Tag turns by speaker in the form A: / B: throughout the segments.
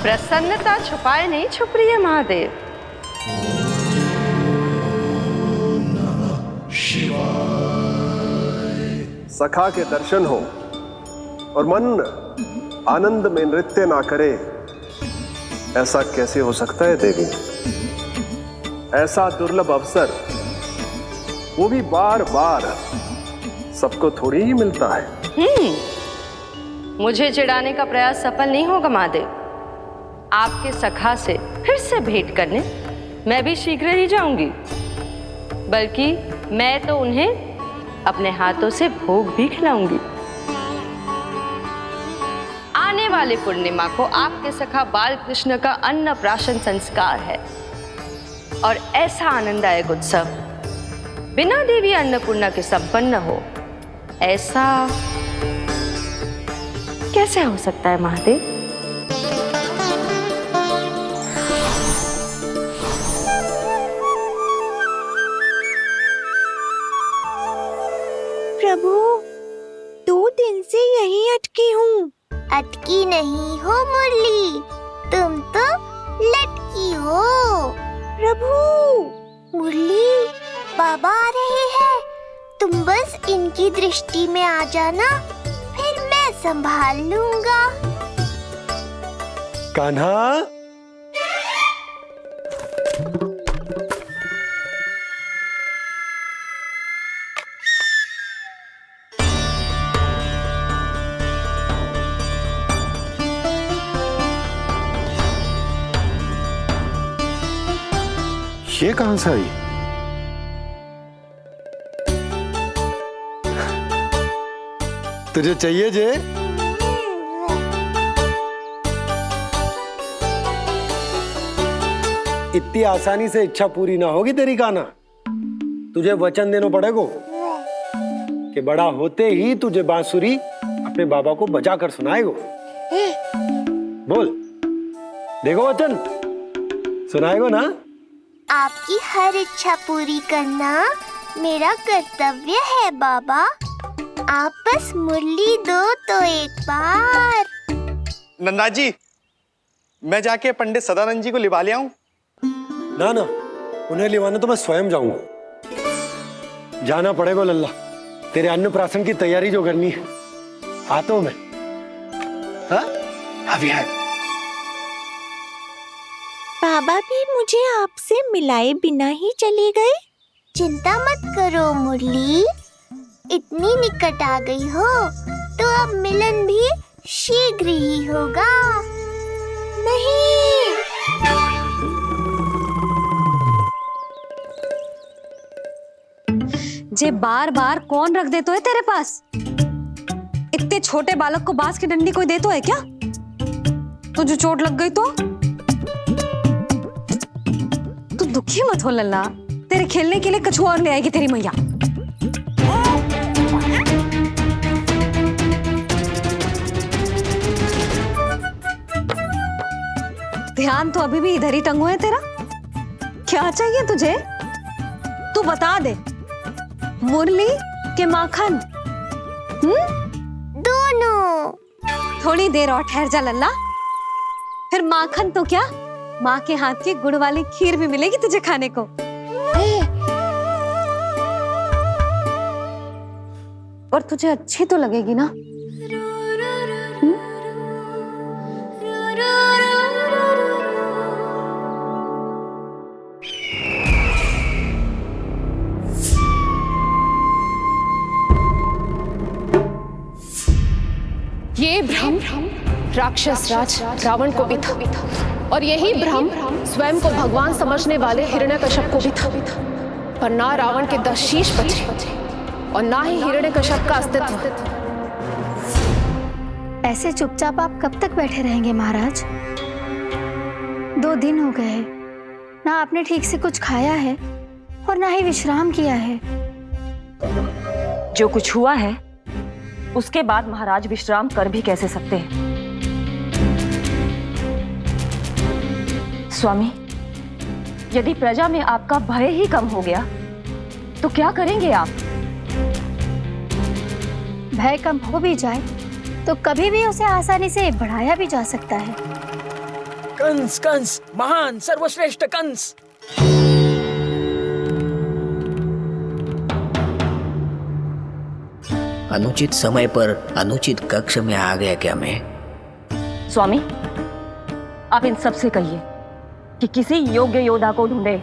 A: प्रसन्नता छुपाए नहीं छुप रही है महादेव।
B: सखा के दर्शन हो और मन आनंद में नृत्य ना करे, ऐसा कैसे हो सकता है देवी? ऐसा दुर्लभ अवसर, वो भी बार बार, सबको थोड़ी ही मिलता है।
A: मुझे चिढ़ाने का प्रयास सफल नहीं होगा महादेव। आपके सखा से फिर से भेंट करने मैं भी शीघ्र ही जाऊंगी, बल्कि मैं तो उन्हें अपने हाथों से भोग भी खिलाऊंगी। आने वाले पूर्णिमा को आपके सखा बाल कृष्ण का अन्नप्राशन संस्कार है और ऐसा आनंददायक उत्सव बिना देवी अन्नपूर्णा के संपन्न हो, ऐसा कैसे हो सकता है महादेव?
C: प्रभु, 2 दिन से यहीं अटकी हूँ। अटकी नहीं हो मुरली, तुम तो लटकी हो। प्रभु, मुरली, बाबा आ रहे हैं। तुम बस इनकी दृष्टि में आ जाना, फिर मैं संभाल लूंगा।
B: कान्हा, ये कहां से आई? तुझे चाहिए जे? इतनी आसानी से इच्छा पूरी ना होगी तेरी कान्हा। तुझे वचन देना पड़ेगा कि बड़ा होते ही तुझे बांसुरी अपने बाबा को बजा कर सुनाएगो। बोल, देखो वचन सुनाएगो ना?
C: आपकी हर इच्छा पूरी करना मेरा कर्तव्य है बाबा। आप बस मुरली दो तो एक बार।
D: नंदा जी, मैं जाके पंडित सदानंद जी को लिवा ले आऊं?
B: ना ना, उन्हें लिवाने तो मैं स्वयं जाऊंगा। जाना पड़ेगा लल्ला, तेरे अन्नप्राशन की तैयारी जो करनी है। आता हूं मैं। हाँ? अभी है।
C: बाबा भी मुझे आपसे मिलाए बिना ही चले गए। चिंता मत करो मुरली, इतनी निकट आ गई हो तो अब मिलन भी शीघ्र ही होगा। नहीं,
E: जे बार बार कौन रख दे तो है तेरे पास? इतने छोटे बालक को बांस की डंडी कोई दे तो है क्या? तुझे चोट लग गई तो? तू दुखी मत हो लल्ला, तेरे खेलने के लिए कछुआ और ले आएगी तेरी मैया। ध्यान तो अभी भी इधर ही टंगो है तेरा। क्या चाहिए तुझे? तू बता दे। मुरली के माखन?
C: दोनों।
E: थोड़ी देर और ठहर जा लल्ला, फिर माखन तो क्या, माँ के हाथ की गुड़ वाली खीर भी मिलेगी तुझे खाने को। और तुझे अच्छी तो लगेगी ना?
F: ये भ्रम राक्षस राज रावण को भी था, और यही भ्रम स्वयं को भगवान समझने वाले हिरण्यकश्यप को भी था। पर ना रावण के 10 शीश बचे और ना ही हिरण्यकश्यप का अस्तित्व।
G: ऐसे चुपचाप आप कब तक बैठे रहेंगे महाराज? 2 दिन हो गए, ना आपने ठीक से कुछ खाया है और ना ही विश्राम किया है।
H: जो कुछ हुआ है उसके बाद महाराज विश्राम कर भी कैसे सकते हैं? स्वामी, यदि प्रजा में आपका भय ही कम हो गया तो क्या करेंगे आप?
G: भय कम हो भी जाए तो कभी भी उसे आसानी से बढ़ाया भी जा सकता है।
I: कंस कंस महान सर्वश्रेष्ठ कंस।
J: अनुचित समय पर अनुचित कक्ष में आ गया क्या मैं?
H: स्वामी, आप इन सब से कहिए कि किसी योग्य योद्धा को ढूंढे।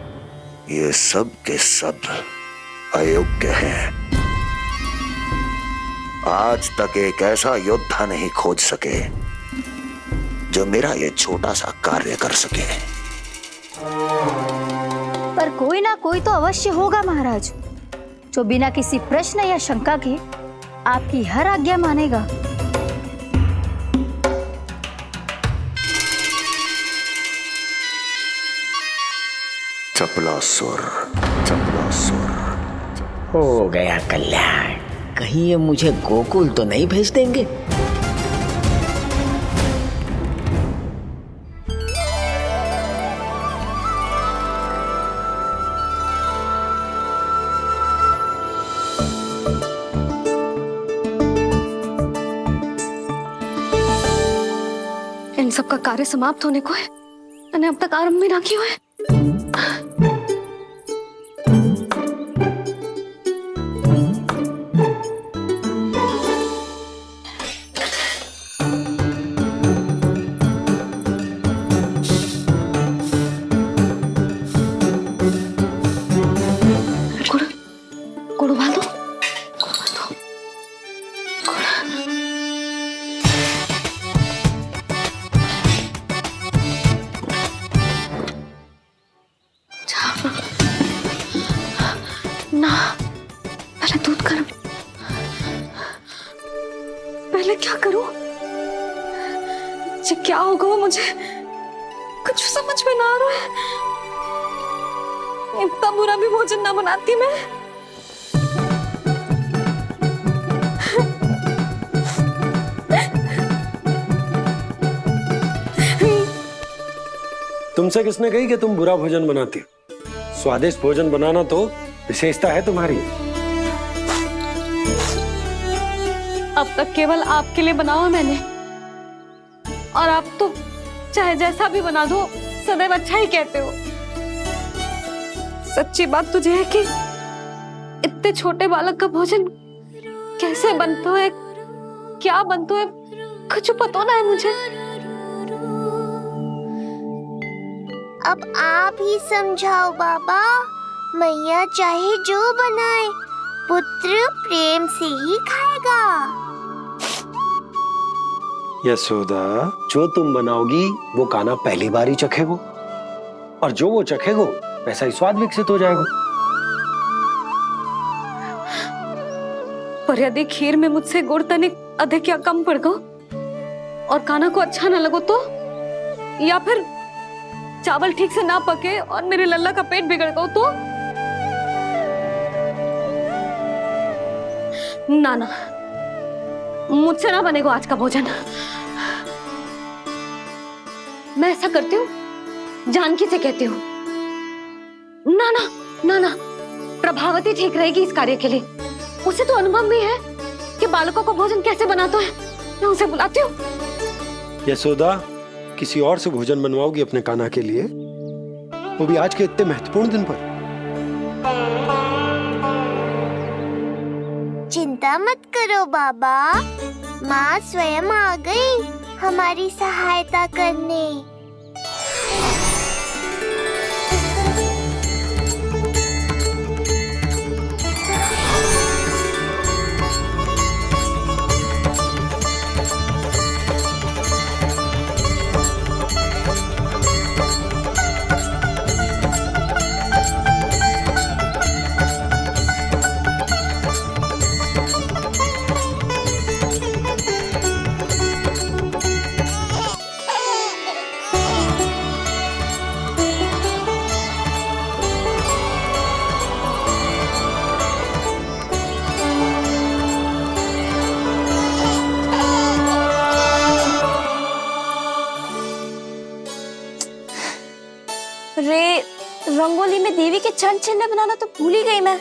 K: ये सब के सब अयोग्य हैं। आज तक एक ऐसा योद्धा नहीं खोज सके जो मेरा ये छोटा सा कार्य कर सके।
G: पर कोई ना कोई तो अवश्य होगा महाराज, जो बिना किसी प्रश्न या शंका के आपकी हर आज्ञा मानेगा।
K: चपलासुर, चपलासुर।
J: हो गया कल्याण। कहीं ये मुझे गोकुल तो नहीं भेज देंगे?
E: इन सब का कार्य समाप्त होने को है, मैंने अब तक आरंभ भी ना किया है। गुड़ उबाल दो। ना, पहले दूध गर्म। पहले क्या करूं? ये क्या होगा वो मुझे कुछ समझ में ना आ रहा है। इतना बुरा भी भोजन ना बनाती मैं।
B: तुमसे किसने कही कि तुम बुरा भोजन बनाती हो? स्वादिष्ट भोजन बनाना तो विशेषता है तुम्हारी।
E: अब तक केवल आपके लिए बनाओ मैंने, और आप तो चाहे जैसा भी बना दो सदैव अच्छा ही कहते हो। सच्ची बात तुझे है कि इतने छोटे बालक का भोजन कैसे बनता है, क्या बनता है, कुछ पता ना है मुझे।
C: अब आप ही समझाओ बाबा। मैया चाहे जो बनाए, पुत्र प्रेम से ही खाएगा।
B: यशोदा, जो तुम बनाओगी वो कान्हा पहली बार ही चखेगो, और जो वो चखेगो वैसा ही स्वाद विकसित हो जाएगा।
E: पर यदि खीर में मुझसे गुड़ तनिक अधिक या कम पड़ गो और कान्हा को अच्छा न लगो तो, या फिर चावल ठीक से ना पके और मेरे लल्ला का पेट बिगड़ गो तो? ना ना, मुझसे ना बनेगा आज का भोजन। मैं ऐसा करती हूँ, जानकी से कहती हूँ। ना ना ना ना, प्रभावती ठीक रहेगी इस कार्य के लिए। उसे तो अनुभव भी है कि बालकों को भोजन कैसे बनाता है। मैं उसे बुलाती हूँ।
B: यशोदा, किसी और से भोजन बनवाओगी अपने कान्हा के लिए, वो भी आज के इतने महत्वपूर्ण दिन पर?
C: चिंता मत करो बाबा, माँ स्वयं आ गई हमारी सहायता करने। रे, रंगोली में देवी के चरण चिन्ह बनाना तो भूल ही गई मैं।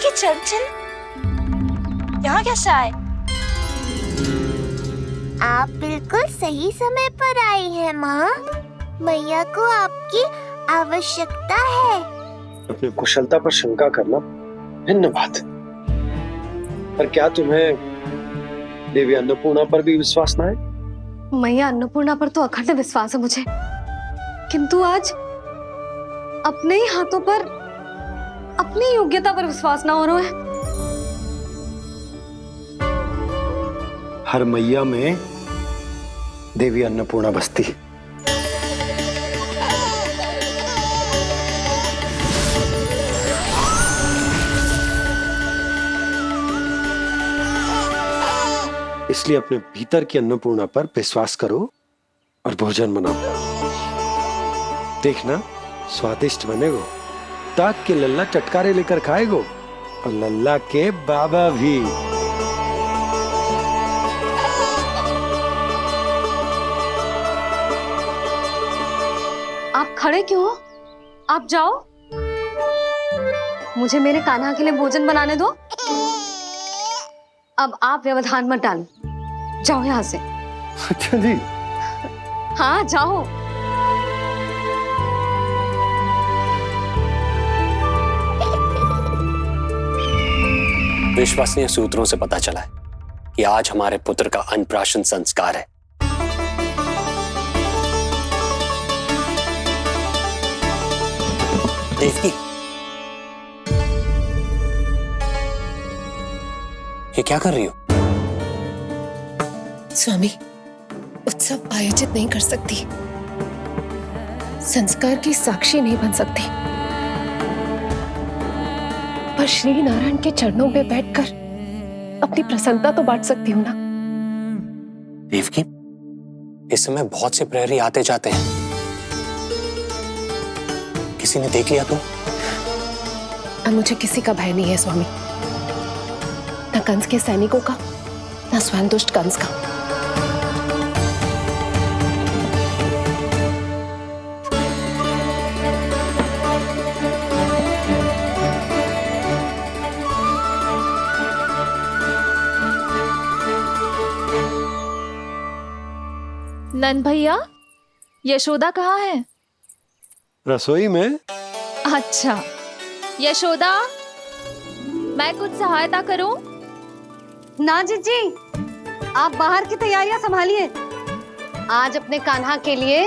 C: की चंचल यहाँ कैसे आए? आप बिल्कुल सही समय पर आई हैं माँ। मैया को आपकी आवश्यकता है।
B: अपनी कुशलता पर शंका करना भिन्न बात, पर क्या तुम्हें देवी अन्नपूर्णा पर भी विश्वास ना है?
E: मैया अन्नपूर्णा पर तो अखंड विश्वास है मुझे, किंतु आज अपने ही हाथों पर अपनी योग्यता पर विश्वास ना हो रहा है।
B: हर मैया में देवी अन्नपूर्णा बसती है। इसलिए अपने भीतर की अन्नपूर्णा पर विश्वास करो और भोजन बनाओ। देखना स्वादिष्ट बनेगो। ताक के लल्ला चटकारे लेकर खाएगो और लल्ला के बाबा भी।
E: आप खड़े क्यों हो? आप जाओ, मुझे मेरे कान्हा के लिए भोजन बनाने दो। अब आप व्यवधान मत डालो, जाओ यहाँ से।
B: अच्छा जी।
E: हाँ जाओ।
L: विश्वसनीय सूत्रों से पता चला है कि आज हमारे पुत्र का अन्नप्राशन संस्कार है। देवकी, ये क्या कर रही हो?
F: स्वामी, उत्सव आयोजित नहीं कर सकती, संस्कार की साक्षी नहीं बन सकती, पर श्री नारायण के चरणों में बैठकर अपनी प्रसन्नता तो बांट सकती हूँ ना।
L: देवकी, इस समय बहुत से प्रहरी आते जाते हैं, किसी ने देख लिया तो?
F: अब मुझे किसी का भय नहीं है स्वामी, न कंस के सैनिकों का, न स्वयं दुष्ट कंस का।
H: नंद भैया, यशोदा कहाँ है?
B: रसोई में।
H: अच्छा, यशोदा, मैं कुछ सहायता करूं?
E: ना जीजी, आप बाहर की तैयारियां संभालिए। आज अपने कान्हा के लिए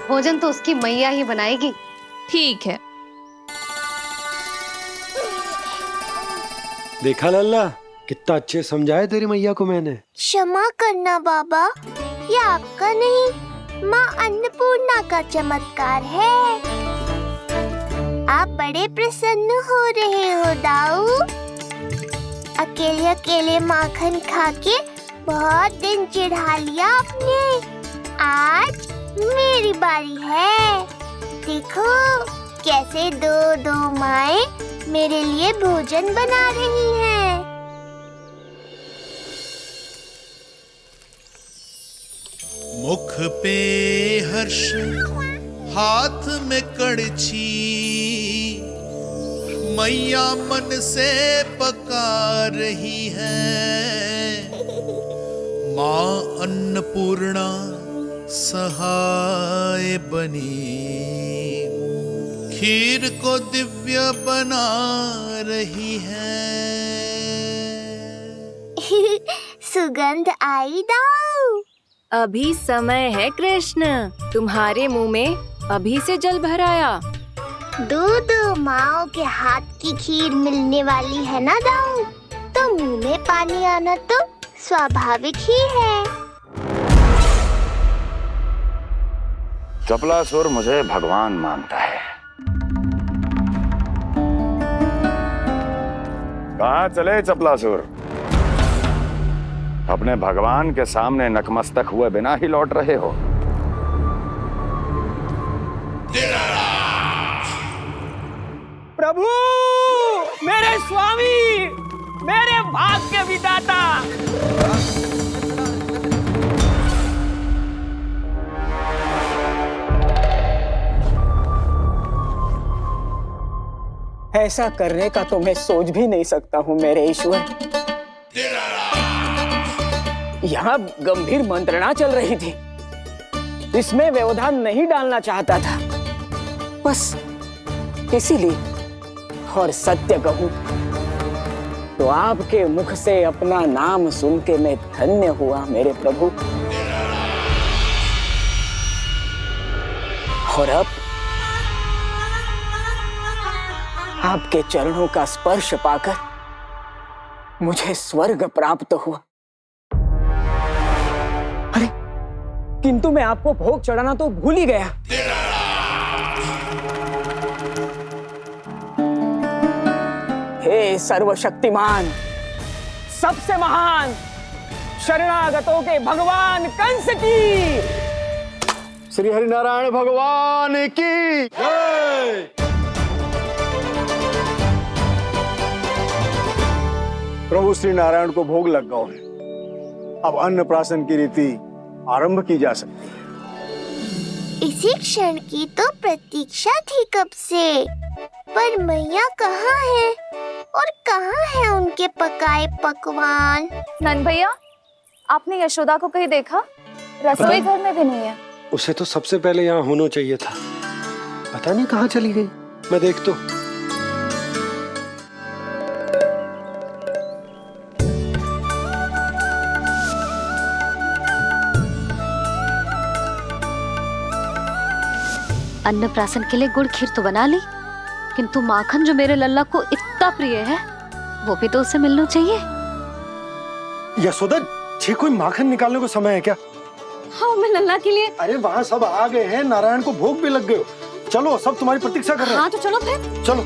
E: भोजन तो उसकी मैया ही बनाएगी।
H: ठीक है।
B: देखा लल्ला, कितना अच्छे समझाया तेरी मैया को मैंने।
C: क्षमा करना बाबा, ये आपका नहीं, माँ अन्नपूर्णा का चमत्कार है। आप बड़े प्रसन्न हो रहे हो दाऊ। अकेले अकेले माखन खा के बहुत दिन चिढ़ा लिया आपने। आज मेरी बारी है। देखो कैसे दो दो माएं मेरे लिए भोजन बना रही हैं।
M: मुख पे हर्ष, हाथ में कड़छी, मैया मन से पका रही है। माँ अन्नपूर्णा सहाय बनी, खीर को दिव्य बना रही है।
C: सुगंध आई दाऊ।
N: अभी समय है कृष्ण, तुम्हारे मुंह में अभी से जल भर आया।
C: दो माओ के हाथ की खीर मिलने वाली है ना दाऊ, तो मुंह में पानी आना तो स्वाभाविक ही है।
K: चपलासुर मुझे भगवान मानता है। कहाँ चले चपलासुर? अपने भगवान के सामने नतमस्तक हुए बिना ही लौट रहे हो।
I: प्रभु, मेरे स्वामी, मेरे भाग्य विधाता।
J: ऐसा करने का तो मैं सोच भी नहीं सकता हूँ मेरे ईश्वर। यहाँ गंभीर मंत्रणा चल रही थी, इसमें व्यवधान नहीं डालना चाहता था, बस इसीलिए। और सत्य कहूं तो आपके मुख से अपना नाम सुन के मैं धन्य हुआ मेरे प्रभु। और अब आपके चरणों का स्पर्श पाकर मुझे स्वर्ग प्राप्त हुआ। अरे किंतु मैं आपको भोग चढ़ाना तो भूल ही गया। हे सर्वशक्तिमान, सबसे महान, शरणागतों के भगवान कंस की,
B: श्री हरिनारायण भगवान की जय।
O: प्रभु श्री नारायण को भोग लग गया है, अब अन्नप्राशन की रीति आरंभ की जा सकती है।
C: इसी क्षण की तो प्रतीक्षा थी कब से, पर मैया कहाँ है और कहाँ है उनके पकाए पकवान?
P: नंद भैया, आपने यशोदा को कहीं देखा? रसोई घर में भी नहीं है।
B: उसे तो सबसे पहले यहाँ होना चाहिए था, पता नहीं कहाँ चली गई। मैं देख तो।
E: अन्नप्राशन के लिए गुड़ खीर तो बना ली, किंतु माखन जो मेरे लल्ला को इतना प्रिय है वो भी तो उसे मिलना चाहिए।
B: यशोदा जी, कोई माखन निकालने को समय है क्या?
E: हाँ, मैं लल्ला के लिए।
B: अरे वहाँ सब आ गए हैं, नारायण को भोग भी लग गए हो। चलो, सब तुम्हारी प्रतीक्षा कर रहे हैं।
E: हाँ तो चलो फिर।
B: चलो।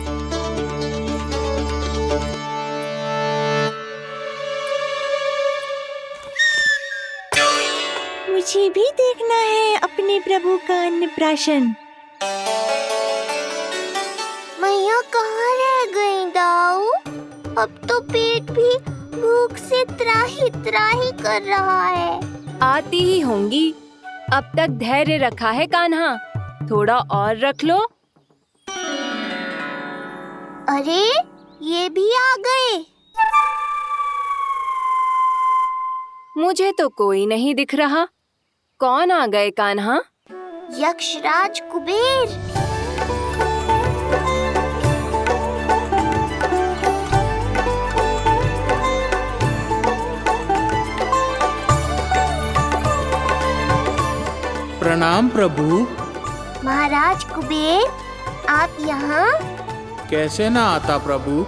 C: मुझे भी देखना है अपने प्रभु का अन्नप्राशन। मैया कहाँ रह गई दाऊ? अब तो पेट भी भूख से त्राही त्राही कर रहा है।
N: आती ही होंगी। अब तक धैर्य रखा है कान्हा, थोड़ा और रख लो।
C: अरे ये भी आ गए।
N: मुझे तो कोई नहीं दिख रहा। कौन आ गए कान्हा?
C: यक्षराज कुबेर।
M: प्रणाम प्रभु।
C: महाराज कुबेर, आप यहाँ?
M: कैसे ना आता प्रभु,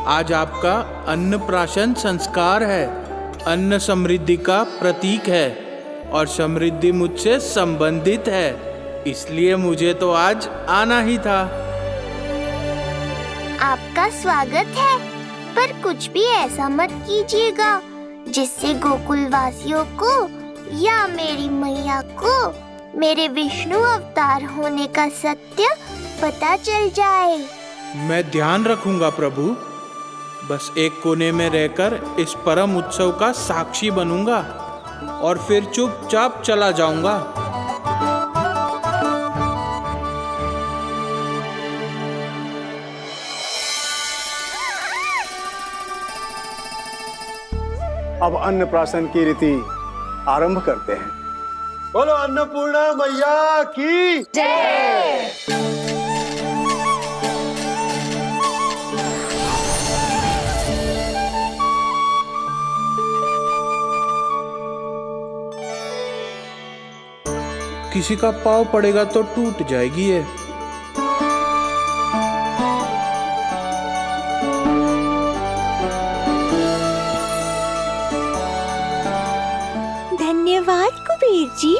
M: आज आपका अन्नप्राशन संस्कार है। अन्न समृद्धि का प्रतीक है और समृद्धि मुझसे संबंधित है, इसलिए मुझे तो आज आना ही था।
C: आपका स्वागत है, पर कुछ भी ऐसा मत कीजिएगा जिससे गोकुल वासियों को या मेरी मैया को मेरे विष्णु अवतार होने का सत्य पता चल जाए।
M: मैं ध्यान रखूंगा प्रभु। बस एक कोने में रहकर इस परम उत्सव का साक्षी बनूंगा और फिर चुपचाप चला जाऊंगा।
O: अब अन्नप्राशन की रीति आरंभ करते हैं।
B: बोलो अन्नपूर्णा मैया की जय।
M: किसी का पाँव पड़ेगा तो टूट जाएगी ये।
C: धन्यवाद कुबेर जी,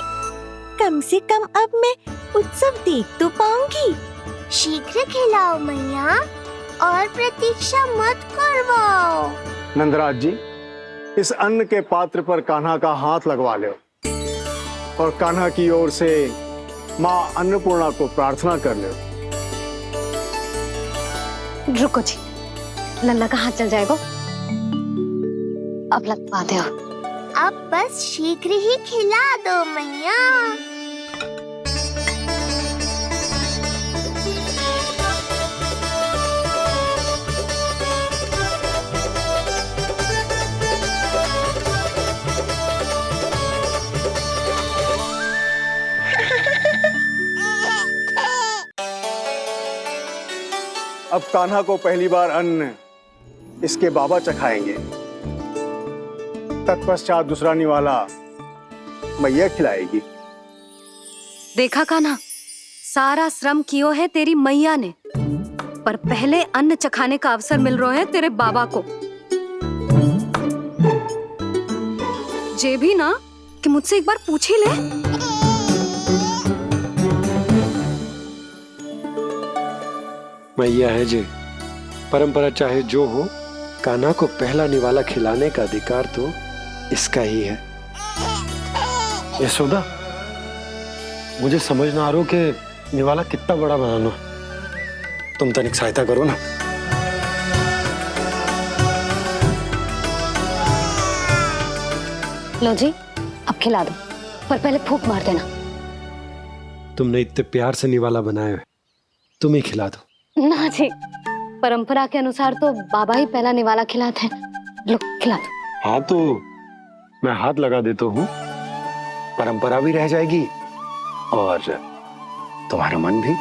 C: कम से कम अब मैं उत्सव देख तो पाऊंगी। शीघ्र खिलाओ मैया और प्रतीक्षा मत करवाओ।
O: नंदराज जी, इस अन्न के पात्र पर कान्हा का हाथ लगवा लो और कान्हा की ओर से माँ अन्नपूर्णा को प्रार्थना कर लो।
E: रुको जी, लल्ला का हाथ चल जाएगा। अब लगवा दो।
C: अब बस शीघ्र ही खिला दो मैया।
O: अब कान्हा को पहली बार अन्न इसके बाबा चखाएंगे। तत्पश्चात दूसरा निवाला मैया खिलाएगी।
E: देखा कान्हा, सारा श्रम कियो है तेरी मैया ने, पर पहले अन्न चखाने का अवसर मिल रहा है तेरे बाबा को। जे भी ना कि मुझसे एक बार पूछ ही ले।
B: मैया है जे, परंपरा चाहे जो हो, कान्हा को पहला निवाला खिलाने का अधिकार तो इसका ही है। यशोदा, मुझे समझ ना आ रहा कि निवाला कितना बड़ा बनाना। तुम तनिक सहायता करो ना।
E: लो जी, अब खिला दो, पर पहले फूंक मार देना।
B: तुमने इतने प्यार से निवाला बनाया है, तुम ही खिला दो।
E: ना जी, परंपरा के अनुसार तो बाबा ही पहला निवाला खिलाते हैं। लो खिला दो।
B: हाँ तो मैं हाथ लगा देता हूँ, परंपरा भी रह जाएगी और तुम्हारा मन भी।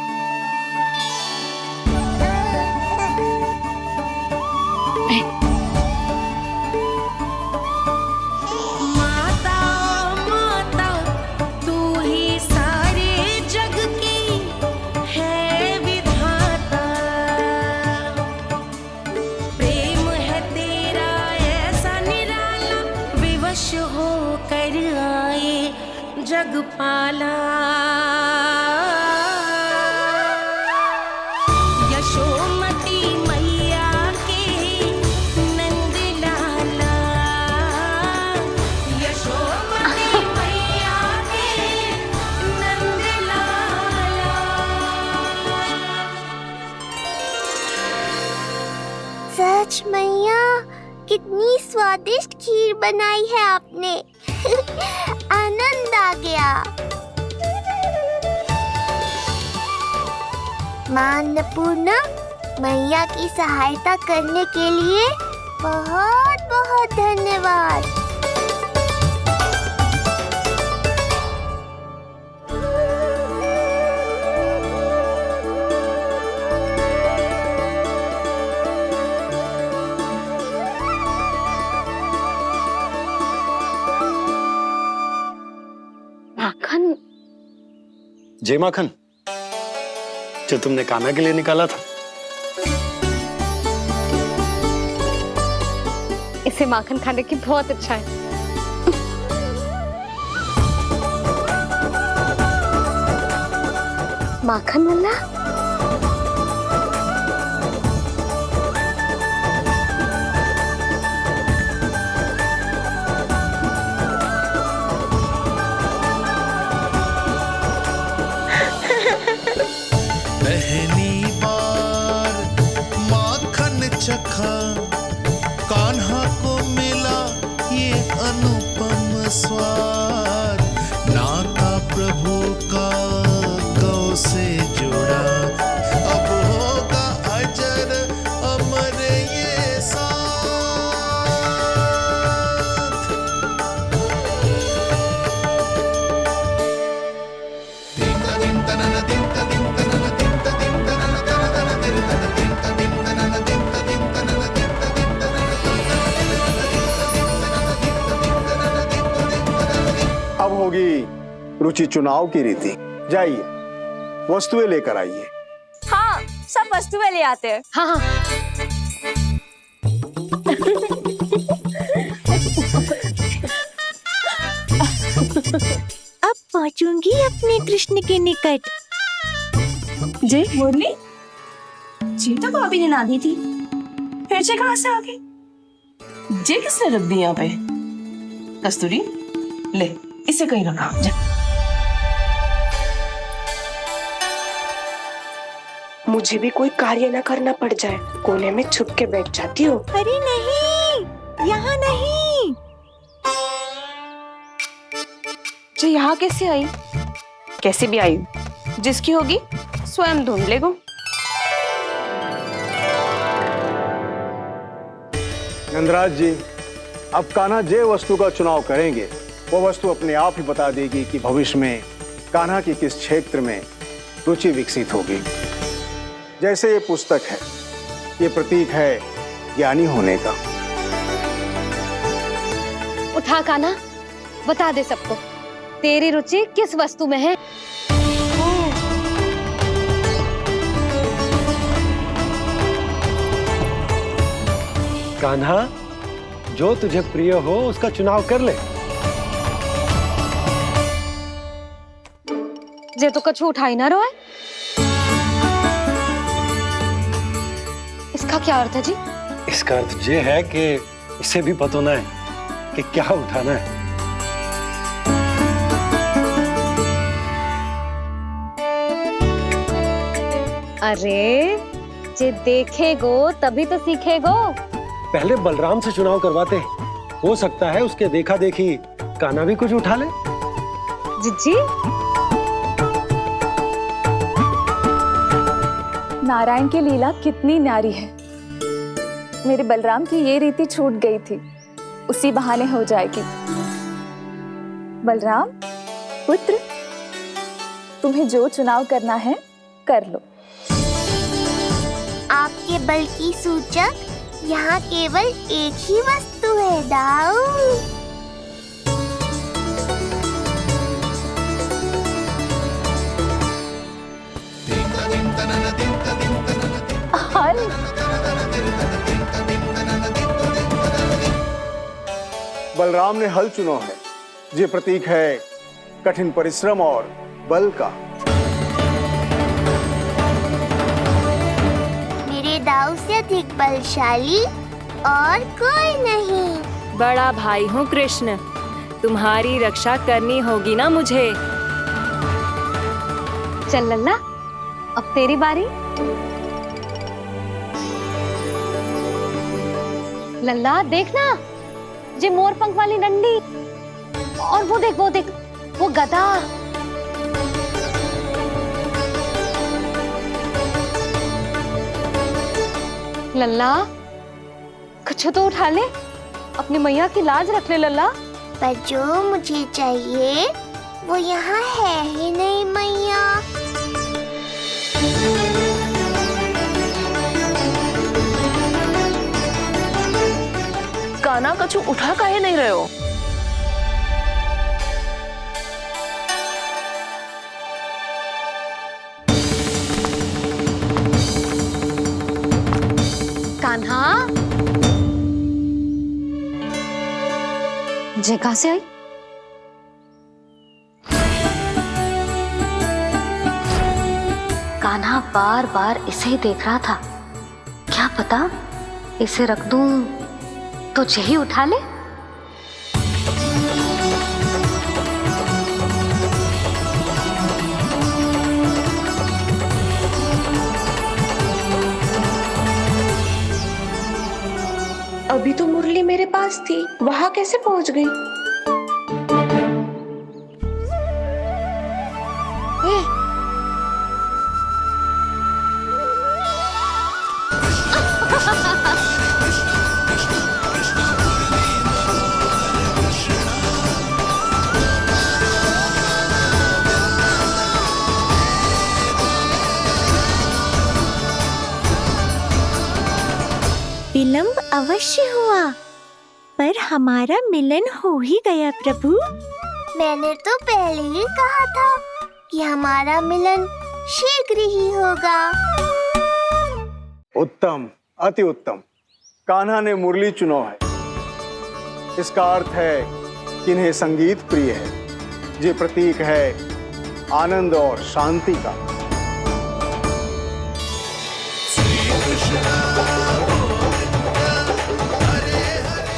Q: जगपाला यशोमती मैया के नंद लाला, यशोमती मैया के नंद लाला।
C: सच मैया, कितनी स्वादिष्ट खीर बनाई है आपने। आनंद आ गया। मां अन्नपूर्णा, मैया की सहायता करने के लिए बहुत बहुत धन्यवाद।
E: माखन?
B: जे माखन जो तुमने कान्हा के लिए निकाला था।
E: इसे माखन खाने की बहुत अच्छा है। माखन वाला?
R: पहली बार माखन चखा, कान्हा को मिला ये अनुपम स्वाद। नाता प्रभु का गौ से जुड़ा, अब होगा अजर अमर ये साथ।
O: अब होगी रुचि चुनाव की रीति। जाइए, वस्तुएं लेकर आइए।
P: हाँ, सब वस्तुएं ले आते हैं।
E: हाँ हाँ।
C: अब पहुंचूंगी अपने कृष्ण के निकट।
Q: जय मुरली, जी तो भाभी ने ना दी थी, फिर से कहां से आ गई? जे किसने रख दी यहाँ पे? कस्तूरी, ले इसे कहीं रखा जा।
S: मुझे भी कोई कार्य न करना पड़ जाए, कोने में छुप के बैठ जाती हो।
C: अरे नहीं, यहाँ नहीं।
S: जो यहाँ कैसे आई? कैसे भी आई, जिसकी होगी स्वयं ढूंढ लेगो।
O: नंदराज जी, अब कान्हा जे वस्तु का चुनाव करेंगे, वो वस्तु अपने आप ही बता देगी कि भविष्य में कान्हा की किस क्षेत्र में रुचि विकसित होगी। जैसे ये पुस्तक है, ये प्रतीक है ज्ञानी होने का।
E: उठा कान्हा, बता दे सबको तेरी रुचि किस वस्तु में है।
B: कान्हा, जो तुझे प्रिय हो उसका चुनाव कर ले।
E: जे तो कछु उठाई ना रहा है। इसका क्या अर्थ है जी?
B: इसका अर्थ ये है कि इसे भी पता ना है कि क्या उठाना है।
E: अरे जे देखेगो तभी तो सीखेगो।
B: पहले बलराम से चुनाव करवाते हैं, हो सकता है उसके देखा देखी कान्हा भी कुछ उठा ले।
E: जिज्जी,
P: नारायण की लीला कितनी न्यारी है। मेरे बलराम की ये रीति छूट गई थी, उसी बहाने हो जाएगी। बलराम पुत्र, तुम्हें जो चुनाव करना है कर लो।
C: आपके बल की सूचक यहाँ केवल एक ही वस्तु है दाऊ।
O: बलराम ने हल चुना है। ये प्रतीक है कठिन परिश्रम और बल का।
C: मेरे दाऊ से अधिक बलशाली और कोई नहीं।
N: बड़ा भाई हूँ कृष्ण, तुम्हारी रक्षा करनी होगी ना मुझे।
E: चल लल्ला, अब तेरी बारी। लल्ला देखना, जे मोर पंख वाली डंडी, और वो देख वो गदा। लल्ला कुछ तो उठा ले, अपनी मैया की लाज रख ले लल्ला।
C: पर जो मुझे चाहिए वो यहाँ है ही नहीं मैया।
Q: कान्हा, कछु उठा काहे नहीं रहे हो?
E: कान्हा, जे कहां से आई? कान्हा बार बार इसे ही देख रहा था। क्या पता इसे रख दूं तो यही उठा ले।
Q: अभी तो मुरली मेरे पास थी, वहां कैसे पहुंच गई?
C: विलंब अवश्य हुआ, पर हमारा मिलन हो ही गया प्रभु। मैंने तो पहले ही कहा था कि हमारा मिलन शीघ्र ही होगा।
O: उत्तम, अति उत्तम। कान्हा ने मुरली चुना है। इसका अर्थ है कि इन्हें संगीत प्रिय है। ये प्रतीक है आनंद और शांति का।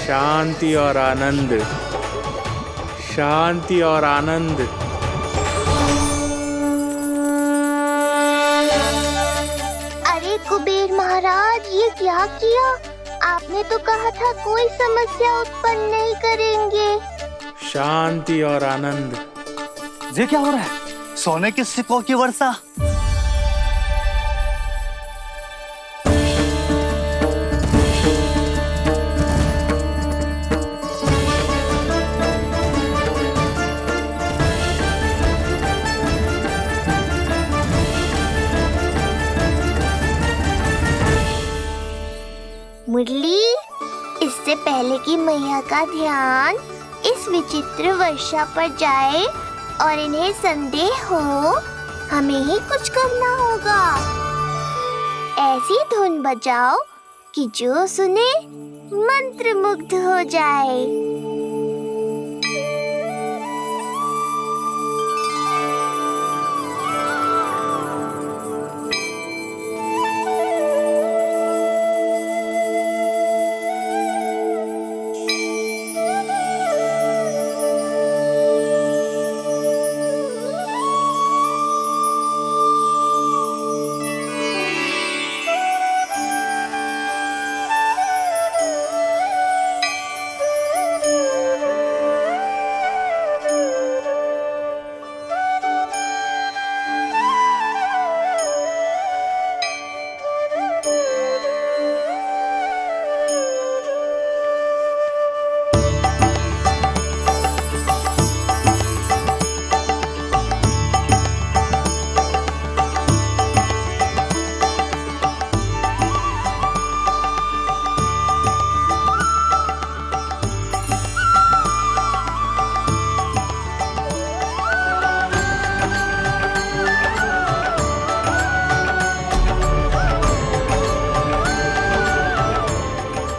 M: शांति और आनंद, शांति और आनंद।
C: अरे कुबेर महाराज, ये क्या किया? आपने तो कहा था कोई समस्या उत्पन्न नहीं करेंगे।
M: शांति और आनंद।
T: ये क्या हो रहा है? सोने के सिक्कों की वर्षा।
C: मुरली, इससे पहले कि मैया का ध्यान इस विचित्र वर्षा पर जाए और इन्हें संदेह हो, हमें ही कुछ करना होगा। ऐसी धुन बजाओ कि जो सुने मंत्रमुग्ध हो जाए।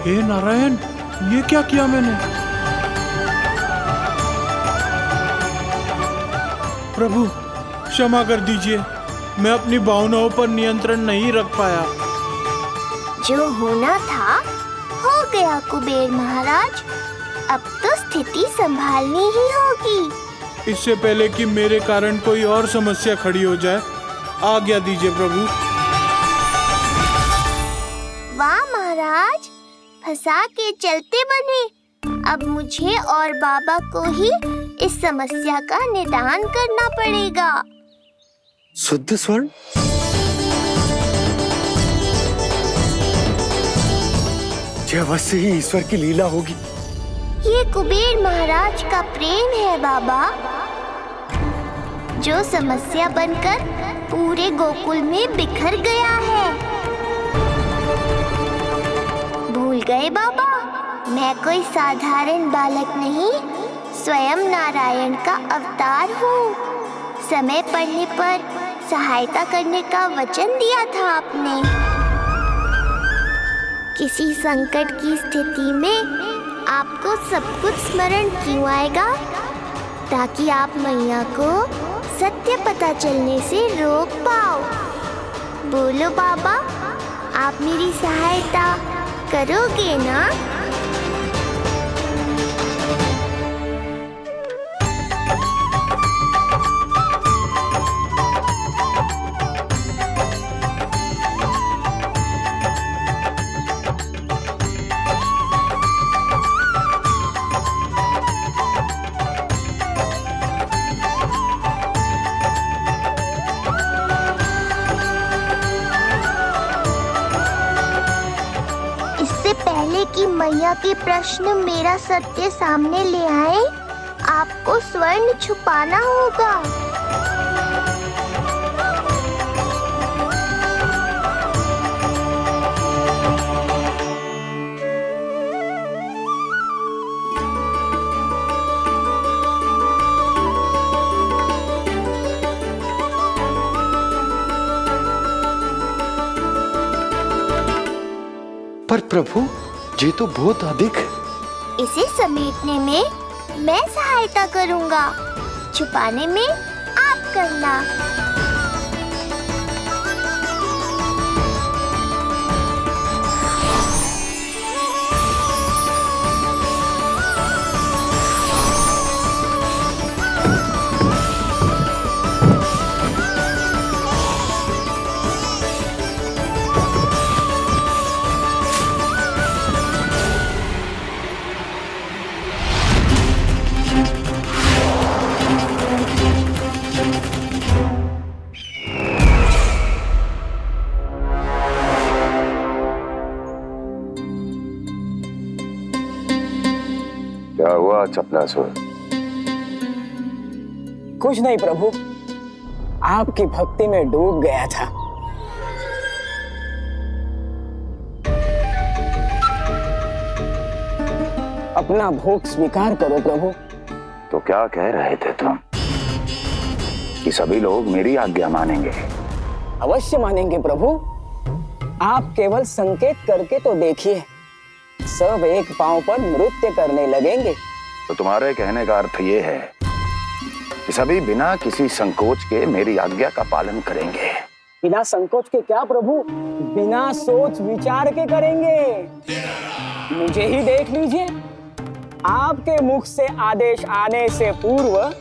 M: हे नारायण, ये क्या किया मैंने? प्रभु क्षमा कर दीजिए, मैं अपनी भावनाओं पर नियंत्रण नहीं रख पाया।
C: जो होना था हो गया कुबेर महाराज, अब तो स्थिति संभालनी ही होगी।
M: इससे पहले कि मेरे कारण कोई और समस्या खड़ी हो जाए, आज्ञा दीजिए प्रभु।
C: वाह महाराज, फंसा के चलते बने। अब मुझे और बाबा को ही इस समस्या का निदान करना पड़ेगा।
B: शुद्ध स्वर्ण? ये अवश्य ही ईश्वर की लीला होगी।
C: ये कुबेर महाराज का प्रेम है बाबा, जो समस्या बनकर पूरे गोकुल में बिखर गया है। भूल गए बाबा, मैं कोई साधारण बालक नहीं, स्वयं नारायण का अवतार हूँ। समय पड़ने पर सहायता करने का वचन दिया था आपने। किसी संकट की स्थिति में आपको सब कुछ स्मरण क्यों आएगा? ताकि आप मैया को सत्य पता चलने से रोक पाओ। बोलो बाबा, आप मेरी सहायता करोगे ना? कि मैया के प्रश्न मेरा सत्य सामने ले आए, आपको स्वर्ण छुपाना होगा।
B: पर प्रभु, ये तो बहुत अधिक।
C: इसे समेटने में मैं सहायता करूंगा, छुपाने में आप करना।
K: क्या हुआ चपलासुर?
J: कुछ नहीं प्रभु, आपकी भक्ति में डूब गया था। अपना भोग स्वीकार करो प्रभु।
K: तो क्या कह रहे थे तुम कि सभी लोग मेरी आज्ञा मानेंगे?
J: अवश्य मानेंगे प्रभु। आप केवल संकेत करके तो देखिए, सब एक पांव पर नृत्य करने लगेंगे।
K: तो तुम्हारे कहने का अर्थ ये है कि सभी बिना किसी संकोच के मेरी आज्ञा का पालन करेंगे?
J: बिना संकोच के क्या प्रभु, बिना सोच विचार के करेंगे। मुझे ही देख लीजिए, आपके मुख से आदेश आने से पूर्व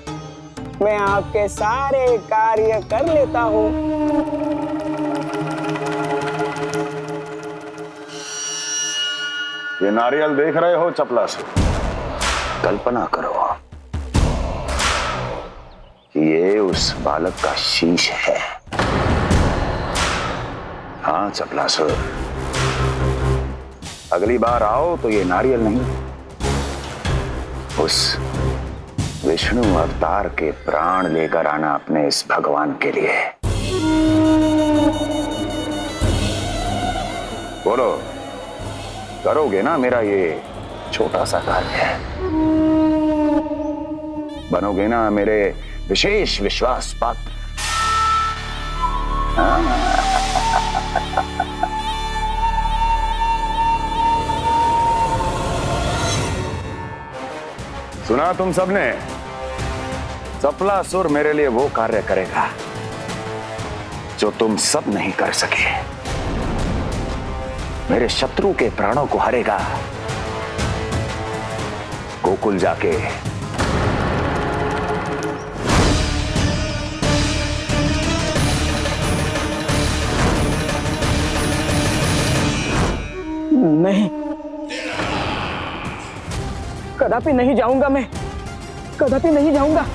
J: मैं आपके सारे कार्य कर लेता हूँ।
K: ये नारियल देख रहे हो चपला से? कल्पना करो कि ये उस बालक का शीश है। हाँ चपलासुर, अगली बार आओ तो ये नारियल नहीं, उस विष्णु अवतार के प्राण लेकर आना अपने इस भगवान के लिए। बोलो, करोगे ना मेरा ये छोटा सा कार्य? बनोगे ना मेरे विशेष विश्वास पात्र? सुना तुम सबने? चपलासुर मेरे लिए वो कार्य करेगा जो तुम सब नहीं कर सके। मेरे शत्रु के प्राणों को हरेगा, गोकुल जाके
J: नहीं, कदापि नहीं जाऊंगा मैं, कदापि नहीं जाऊंगा।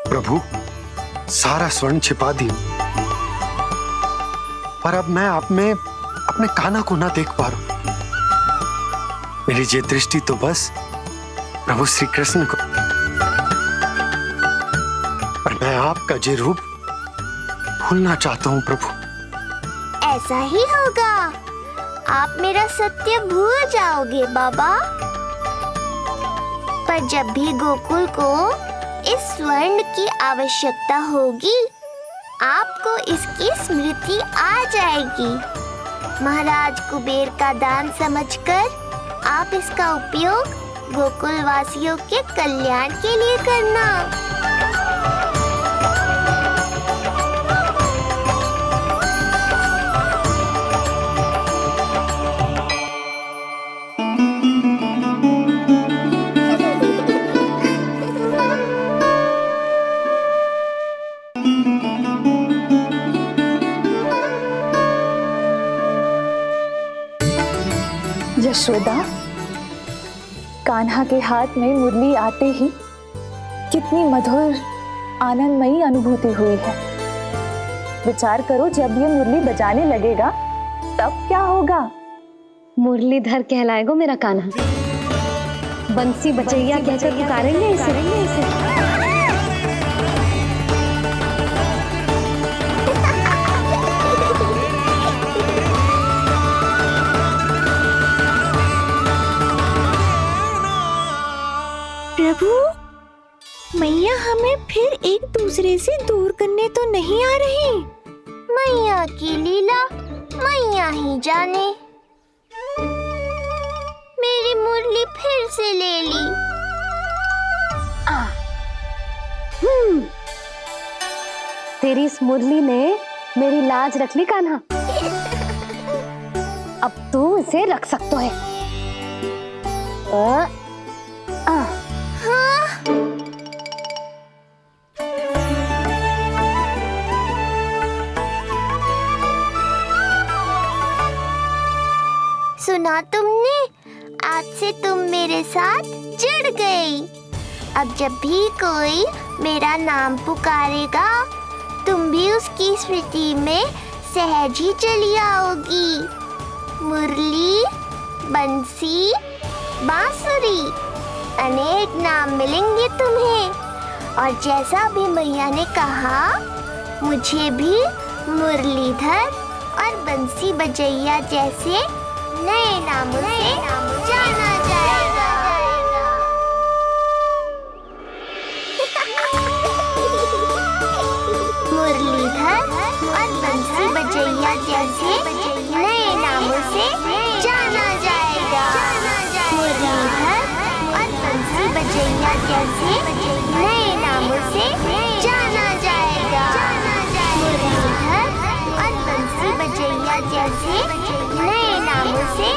B: प्रभु, सारा स्वर्ण छिपा दी, पर अब मैं आप में अपने कान्हा को ना देख पा रहा हूं। मेरी ये दृष्टि तो बस प्रभु श्री कृष्ण को, पर मैं आपका ये रूप भूलना चाहता हूं प्रभु।
C: ऐसा ही होगा, आप मेरा सत्य भूल जाओगे बाबा। पर जब भी गोकुल को इस स्वर्ण की आवश्यकता होगी, आपको इसकी स्मृति आ जाएगी। महाराज कुबेर का दान समझकर आप इसका उपयोग गोकुल वासियों के कल्याण के लिए करना।
P: यशोदा, कान्हा के हाथ में मुरली आते ही कितनी मधुर आनंदमयी अनुभूति हुई है। विचार करो, जब ये मुरली बजाने लगेगा तब क्या होगा?
E: मुरलीधर कहलाएगा मेरा कान्हा। बंसी बचैया कहकर पुकारेंगे इसे।
C: प्रभु, मैया हमें फिर एक दूसरे से दूर करने तो नहीं आ रही। मैया की लीला मैया ही जाने। मेरी मुरली फिर से ले ली।
E: तेरी इस मुरली ने मेरी लाज रख ली कान्हा। अब तू इसे रख सकता है।
C: हाँ? सुना तुमने? आज से तुम मेरे साथ जुड़ गई। अब जब भी कोई मेरा नाम पुकारेगा तुम भी उसकी स्मृति में सहज ही चली आओगी। मुरली, बंसी, बांसुरी, अनेक नाम मिलेंगे तुम्हें। और जैसा भी मैया ने कहा, मुझे भी मुरलीधर और बंसी बजैया जैसे नए नामों से जाना जाएगा। मुरलीधर और बंसी बजैया जैसे नए नामों से जाना जाएगा। मुरलीधर और बंसी बजैया जैसे नए नामों से जाना जाएगा। मुरलीधर और बंसी बजैया जैसे नए नामों से